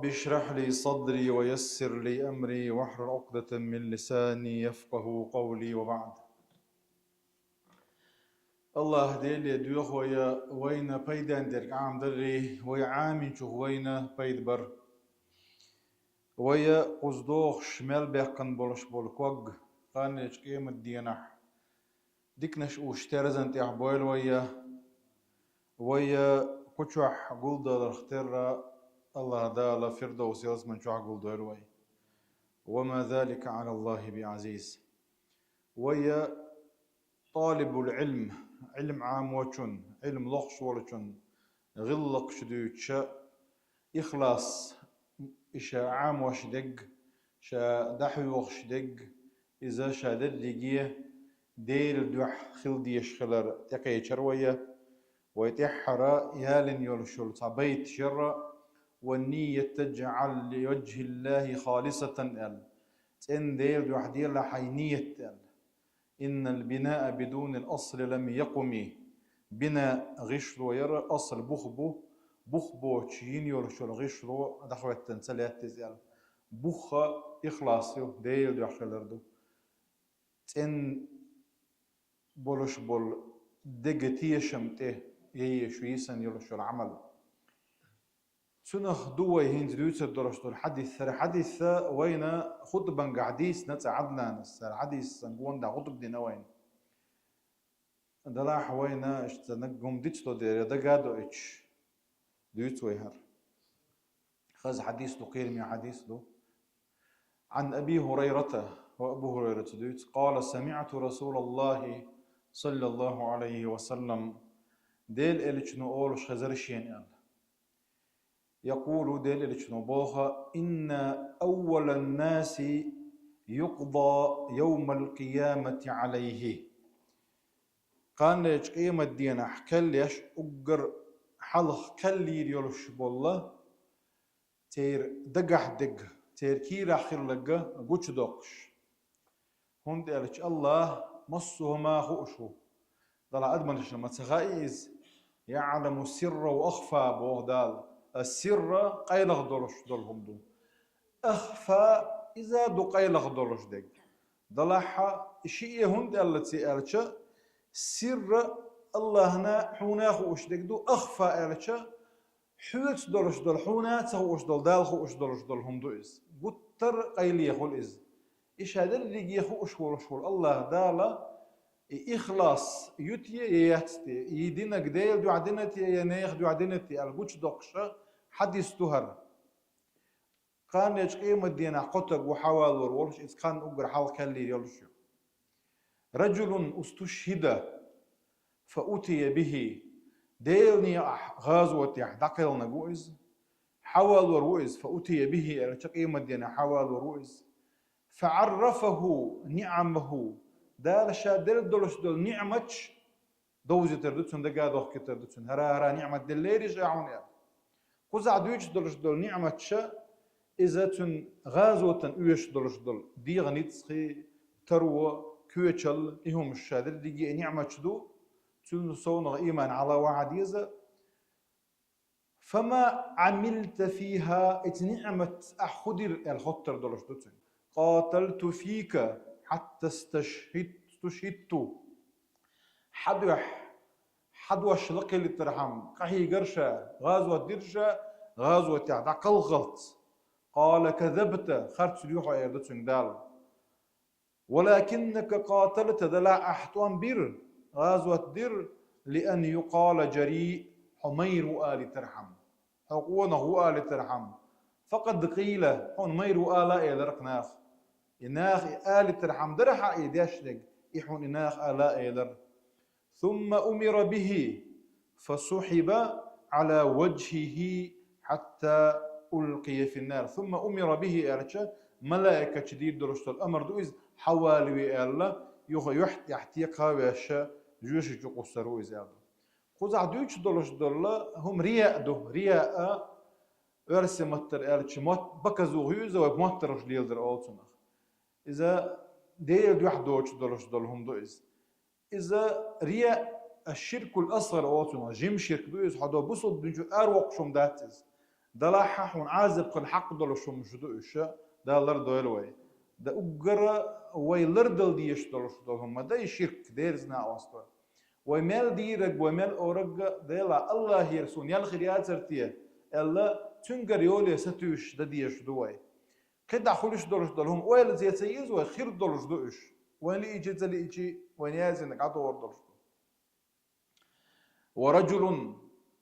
رب اشرح لي صدري ويسر لي أمري واحلل عقدة من لساني يفقه قولي وبعد. الله ديلي دوخ وين بيدان درك عام دري ويا عامي شو وين بيد بر ويا قصدوخ شمال بيقن بولش بولكوج قانيش قيمة الدينح ديكنش وشترزن تيحبويل ويا كتشح قلدر اختر الله دالا فردوس يزمن شح قلدر وما ذلك على الله بعزيز. ويا طالب العلم علم عام وشن علم لخش ولشن غلق شدوتش إخلاص إشا عام وشدق شا دحوي وخشدق إذا شادد لقيه دير دوح خلدي يشخلر تقي شروية ويتحرى يالن يلشل صبيت شر والنية تجعل لوجه الله خالصة ال تن دير دوح دير لحينية ال إن البناء بدون الأصل لم يقم بناء غشلو يرى أصل بخبو تشين يرشل غشلو دخوة تنسلات تزال بخ إخلاصيو ديل دو أخلردو تن بولش بول دقتي شمته يهي شويسن يرشل عمل سنخ دوي هينز دوتس درشتو الحديث وين خطبا قعديس نتعدنا نس الحديث نقول دا خطب دينا وين دلاح وين اشتنقهم ديتشتو دير دا قادو اتش دوتس ويهر خز حديث له قيل حديث له عن أبي هريرة وأبو هريرة دوتس قال سمعت رسول الله صلى الله عليه وسلم ديل إلتشنو أولش خزرشين يقول ديل إلتشنو بوخا إن أول الناس يقضى يوم القيامة عليه قال ليش قيمة دينا حكليش أقر حلق كلي يلش بالله تير دقح دق تير كيرا خلقه قوش دوقش هند قالش الله مصه ما خؤشو ضل أدمنش لما تغايز يعلم السر وأخفى بوغدال السر قيلغ دولش دولهم دو أخفى إذا دو قيلغ دولش دق ضلحا شيء هند التي قالش سر الله هنا حونا خوش دق دو أخفى قالش حوت دولش دول حونا تخوش دول دال خوش دولش دول هم دو إز قتر قيلي يخول إز إيش هذا اللي يخوش ولشول الله دالا إخلاص يتي ياتستي يدينا قديل دو عدنتي ينيخ دو عدنتي القوش دوقشة حديث تهر كان يجقيم الدينا قطق وحوال ورولش إذ كان أقر حال كالي يلشو رجل استشهد فأتي به ديلني غازوة دقل نقوئز حوال وروئز فأتي به يجقيم الدينا حوال وروئز فعرفه نعمه دال شادر دولش دول نعمتش دوزي تردتون دقادوخ كتردتون هرا نعمة دليري جاعون يا قزع دويش دولش دول نعمتش إذا تن غازوة ويش دولش دول ديغ نيتسخي تروى كويتشل إهم الشادر ديجي نعمتش دو تن صونغ إيمان على وعد يزا فما عملت فيها اتنعمة أخدر الخطر دولش دوتن قاتلت فيك حتى استشهدت حدوش لقي للترحم قحي قرشة غازوة درشة غازوة تعدقل غلط قال كذبت خرت سليوحة ايردتن دال ولكنك قاتلت دلا احتوان بير غازوة دير لأن يقال جريء حمير آل ترحم حقونه آل ترحم فقد قيل حمير آل ايدرقناخ إناخ آل ترحم درحا إيداشلق إحون إناخ آلاء إيدر ثم أمر به فسحب على وجهه حتى ألقي في النار ثم أمر به أرشا ملائكة شديد درشت الأمر دوئز حوالي ألا يحت يحتيقها ويشا جوش جقصر ويز ألا قزع دوش دولش دولا هم رياء أرسي متر أرشا بكزو غيوزة ومترش ليلدر أولتنا إذا ديل واحد دوش دولش دولهم دوئز إذا رياء الشرك الأصغر أولتنا جيم شرك دوئز حدا بصد بنجو أروق شم داتز دلاحة ونعازب قل حق دول شو مشدو إشا دا لردو الوي دا أقرأ ويلردل ديش دول شو هم دا يشرك ديرزنا واسطة ويمال ديرك ويمال أورق ديلا الله يرسون يالخريات سرتيه إلا تنقر يولي ستوش دا ديش دوي كدا خلش دول هم ويل زي سيز وخير دول دوش وين يجي زي يجي وين يازنك عطور دول ورجل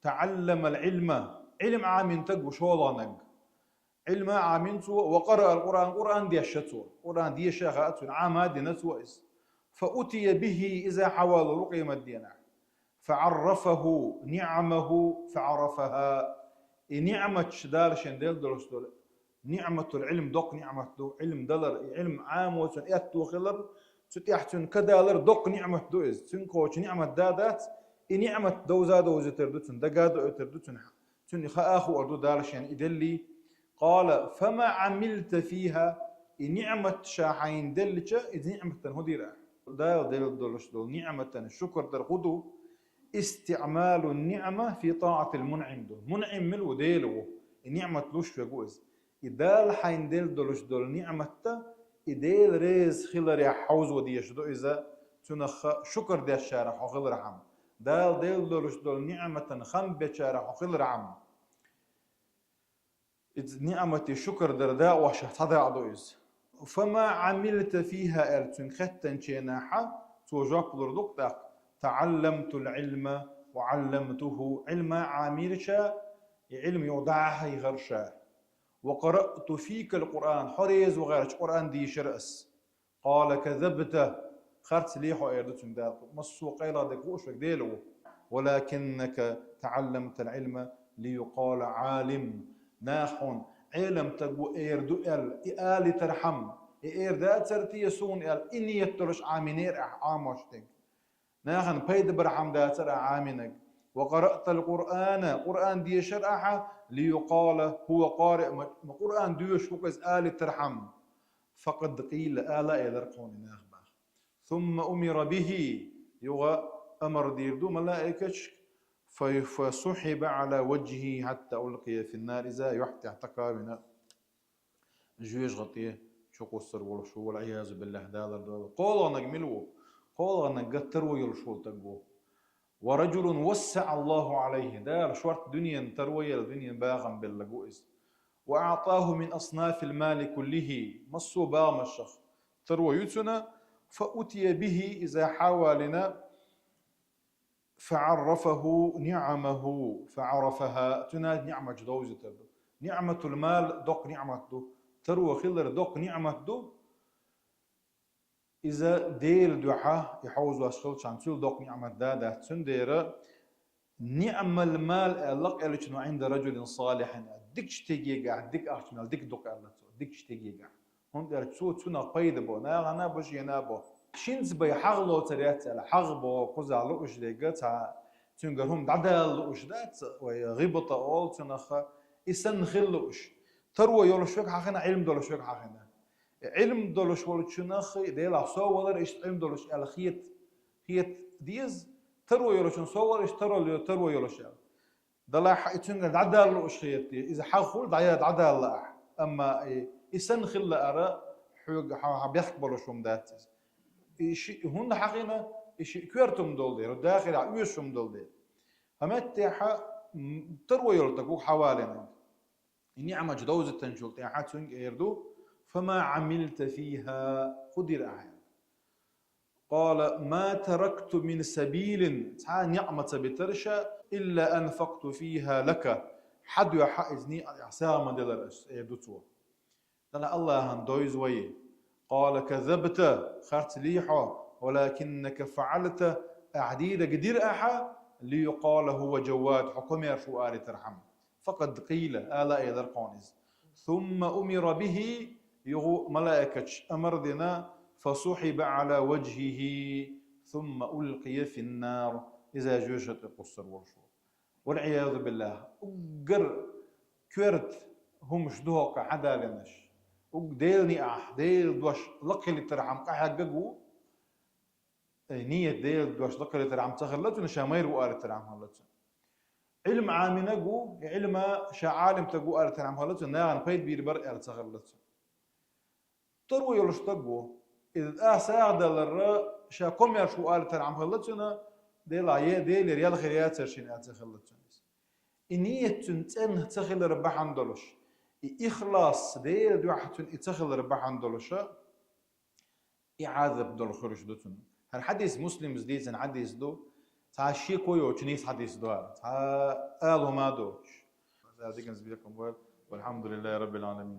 تعلم العلم علم عامين تقو شوضانك علم عامين سوى وقرأ القرآن دي الشتوى قرآن دي شاخات عام دي نسوى فأتي به إذا حوال رقيم الدينة فعرفه نعمه فعرفها نعمة شدار شندل درس دول نعمة العلم دوق نعمة دو علم دلر علم عام وسن اتو خلر ستيحتن كدالر دوق نعمة دو إز تنكوش نعمة دادات نعمة دوزا دوزا تردتن دقادو تردتن تن خاخو أردو دارش يعني إدلي قال فما عملت فيها نعمة شاحين دلجة إذ نعمة هديرة دال دولش دول نعمة الشكر درقدو استعمال النعمة في طاعة المنعم دول منعم ملو ديلو نعمة لوش يجوز إدال حين ديل دولش دول نعمة إدال ريز خلر يحوز وديش دو إذا تنخ شكر دي الشارع وخلر عم دال ديل دولش دول نعمة خم بشارع وخلر عم نعمة شكر درداء وشهد هذا عدوز فما عملت فيها أرتن ختن شيناحة توجاك لردك تعلمت العلم وعلمته علم عامرشا علم يوضعها يغرشا وقرأت فيك القرآن حريز وغيرش قرآن دي شرأس قال كذبت خرت ليحو ايردتن داك مصو قيلا دكوش ديلو ولكنك تعلمت العلم ليقال عالم ناحون علم تقو ايردو آل ترحم ايردات سرتي يسون إني يترش عامينير عاموشتك ناخن بيد برحم داتر عامنك وقرأت قرآن دي شرعها ليقال هو قارئ قرآن ديوش وكز آل ترحم فقد قيل آلا يدرقون ناخبا ثم أمر به يغى أمر ديردو ملائكش فسحب على وجهه حتى ألقي في النار إذا يحتى اعتقى من جويش غطيه شو قصر ورشو والعياذ بالله دالر قولوا نجملوا قولوا نقتروا يرشول تقوه ورجل وسع الله عليه دار شورت دنيا تروي الدنيا باغم باللقوئز وأعطاه من أصناف المال كله مصو باغم الشخ تروي يتنا فأتي به إذا حاولنا فعرفه نعمه فعرفها تناد نعمة جدوزة نعمة المال دوق نعمة دو تروى خلر دوق نعمة دو إذا دير دعاء يحوز واسخل شانتول دوق نعمة دادا تندير نعم المال ألق ألشنو عند رجل صالح ديكش تيجيجا ديك أرشمال ديك دوق ألتو ديكش تيجيجا هون دير تسو تنا قيد بو أنا بوش ينابو شينز بي حغلو تريات على حغبو قزع لوش ديجتا تنقرهم دعدل لوش دات وغيبطة أول تنخ إسن خلوش تروى يولشوك حقنا علم دولشوك حقنا علم دولش ولتشنخ ديلا صور إيش علم دولش على خيت ديز تروى يولشون صور إيش تروى يولش دلا حيتشنغ دعدل لوش خيت إذا حغول دعدل لا أما إسن خل أرى حق بيخبروا شو مدات هون حقنا إشي كيرتم دول دير داخل عيوشهم دول دير همتها تروي يلتقو حوالينا النعمة جدوزة تنشل تاعات سنج إيردو فما عملت فيها قدر أحيان قال ما تركت من سبيل تعال نعمة بترشا إلا أنفقت فيها لك حد يحائزني أعسام دلرس إيردو تو لأن الله هندويز ويه قال كذبت خرت ليحو ولكنك فعلت أعديد قدير أحا ليقال هو جواد حكم شو آل ترحم فقد قيل آلا إذا قونز ثم أمر به يغو ملائكة أمر دنا فسحب على وجهه ثم ألقي في النار إذا جوشت القصر والشو والعياذ بالله أقر كرت هم شدوك حدا لنش ديلني ديل دوش لقي اللي ترحم قحققو نية ديل دوش لقي اللي ترحم تخلتو نشامير وقال ترحم هلتو علم عامنجو علم شعالم تجو أرتن عم هلتو ناغن قيد بير بر أرتغلتو تروي يلشتجو إذا ساعد الرا شاكم يا شو أرتن عم هلتونا دي لا دي لريال خيريات سرشين أرتغلتو إنية تنتن تخل ربح عندلش إخلاص دي دوحة تخل ربح عندلش إعاذة بدل خرج دوتن هل حديث مسلم زديز عن حديث دو تا شي كويو تنيس حديث دو تا آلو ما دوش هذا كان زبيكم والحمد لله رب العالمين.